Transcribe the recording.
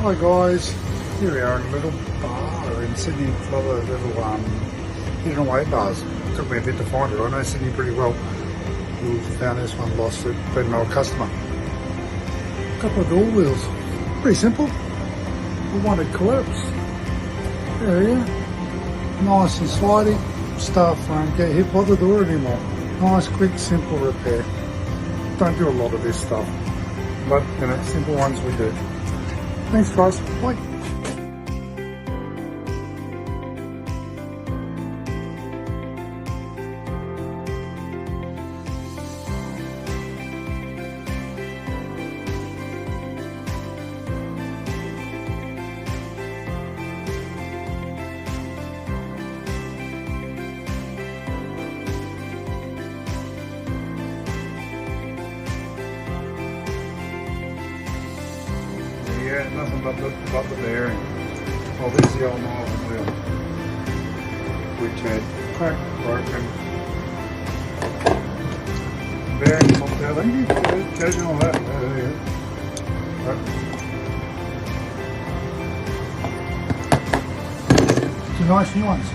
Hi guys, here we are in a little bar in Sydney, a lot of little hidden away bars. It took me a bit to find it. I know Sydney pretty well. We found this one lost it, been an old customer. A couple of door wheels, pretty simple. I wanted collapsed. There you go. Nice and slidey. Staff won't get hit by the door anymore. Nice, quick, simple repair. Don't do a lot of this stuff, but you know, simple ones we do. Thanks guys, bye. Yeah, nothing but the bearing. Oh, this is the old Marvin wheel, which had cracked, broken. Bearing popped out. Thank you. Judging all that. There you go. Some nice new ones.